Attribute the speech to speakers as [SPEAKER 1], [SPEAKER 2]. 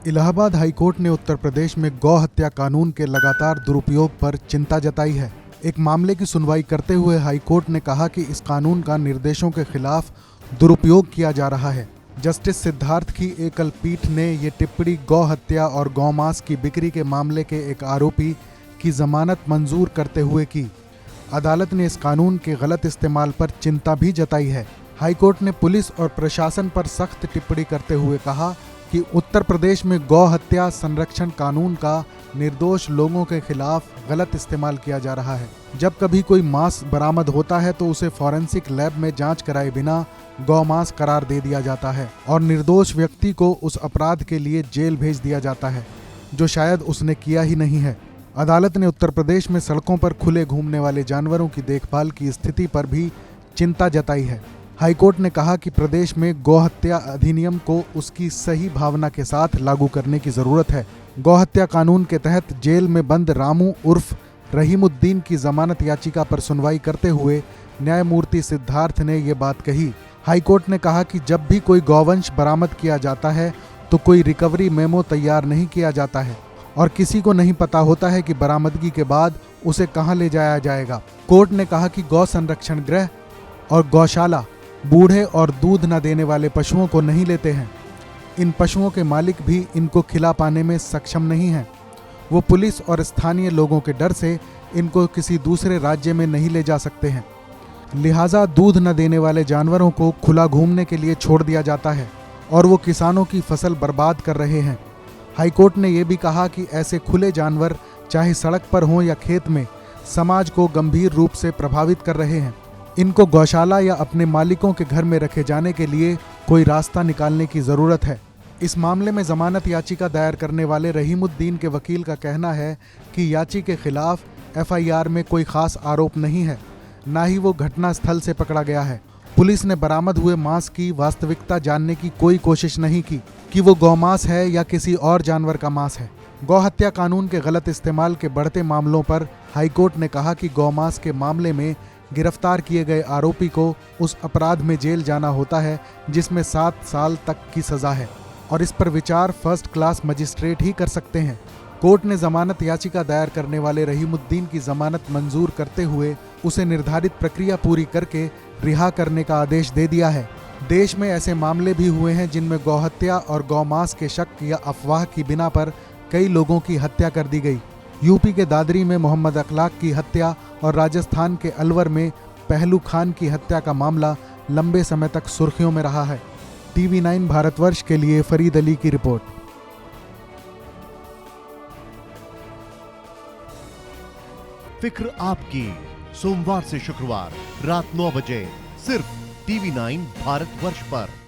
[SPEAKER 1] Allahabad high court ने उत्तर प्रदेश में गौ हत्या कानून के लगातार दुरुपयोग पर चिंता जताई है। एक मामले की सुनवाई करते हुए हाईकोर्ट ने कहा कि इस कानून का निर्देशों के खिलाफ दुरुपयोग किया जा रहा है। जस्टिस सिद्धार्थ की एकल पीठ ने ये टिप्पणी गौ हत्या और गौमांस की बिक्री के मामले के एक आरोपी की जमानत मंजूर करते हुए की। अदालत ने इस कानून के गलत इस्तेमाल पर चिंता भी जताई है। हाईकोर्ट ने पुलिस और प्रशासन पर सख्त टिप्पणी करते हुए कहा कि उत्तर प्रदेश में गौ हत्या संरक्षण कानून का निर्दोष लोगों के खिलाफ गलत इस्तेमाल किया जा रहा है। जब कभी कोई मांस बरामद होता है तो उसे फॉरेंसिक लैब में जांच कराए बिना गौमांस करार दे दिया जाता है और निर्दोष व्यक्ति को उस अपराध के लिए जेल भेज दिया जाता है जो शायद उसने किया ही नहीं है। अदालत ने उत्तर प्रदेश में सड़कों पर खुले घूमने वाले जानवरों की देखभाल की स्थिति पर भी चिंता जताई है। हाईकोर्ट ने कहा कि प्रदेश में गौहत्या अधिनियम को उसकी सही भावना के साथ लागू करने की जरूरत है। गौहत्या कानून के तहत जेल में बंद रामू उर्फ रहीमुद्दीन की जमानत याचिका पर सुनवाई करते हुए न्यायमूर्ति सिद्धार्थ ने ये बात कही। हाईकोर्ट ने कहा कि जब भी कोई गौवंश बरामद किया जाता है तो कोई रिकवरी मेमो तैयार नहीं किया जाता है और किसी को नहीं पता होता है कि बरामदगी के बाद उसे कहां ले जाया जाएगा। कोर्ट ने कहा कि गौ संरक्षण गृह और गौशाला बूढ़े और दूध न देने वाले पशुओं को नहीं लेते हैं। इन पशुओं के मालिक भी इनको खिला पाने में सक्षम नहीं हैं। वो पुलिस और स्थानीय लोगों के डर से इनको किसी दूसरे राज्य में नहीं ले जा सकते हैं। लिहाजा दूध न देने वाले जानवरों को खुला घूमने के लिए छोड़ दिया जाता है और वो किसानों की फसल बर्बाद कर रहे हैं। हाईकोर्ट ने यह भी कहा कि ऐसे खुले जानवर चाहे सड़क पर हों या खेत में समाज को गंभीर रूप से प्रभावित कर रहे हैं। इनको गौशाला या अपने मालिकों के घर में रखे जाने के लिए कोई रास्ता निकालने की ज़रूरत है। इस मामले में जमानत याचिका दायर करने वाले रहीमुद्दीन के वकील का कहना है कि याची के खिलाफ एफआईआर में कोई खास आरोप नहीं है, ना ही वो घटना स्थल से पकड़ा गया है। पुलिस ने बरामद हुए मांस की वास्तविकता जानने की कोई कोशिश नहीं की कि वो गौमांस है या किसी और जानवर का मांस है। गौहत्या कानून के गलत इस्तेमाल के बढ़ते मामलों पर हाईकोर्ट ने कहा कि गौमांस के मामले में गिरफ्तार किए गए आरोपी को उस अपराध में जेल जाना होता है जिसमें 7 साल तक की सजा है और इस पर विचार फर्स्ट क्लास मजिस्ट्रेट ही कर सकते हैं। कोर्ट ने जमानत याचिका दायर करने वाले रहीमुद्दीन की जमानत मंजूर करते हुए उसे निर्धारित प्रक्रिया पूरी करके रिहा करने का आदेश दे दिया है। देश में ऐसे मामले भी हुए हैं जिनमें गौहत्या और गौमांस के शक या अफवाह की बिना पर कई लोगों की हत्या कर दी गई। यूपी के दादरी में मोहम्मद अखलाक की हत्या और राजस्थान के अलवर में पहलू खान की हत्या का मामला लंबे समय तक सुर्खियों में रहा है। TV9 भारतवर्ष के लिए फरीद अली की रिपोर्ट।
[SPEAKER 2] फिक्र आपकी, सोमवार से शुक्रवार रात 9 बजे सिर्फ TV9 भारतवर्ष पर।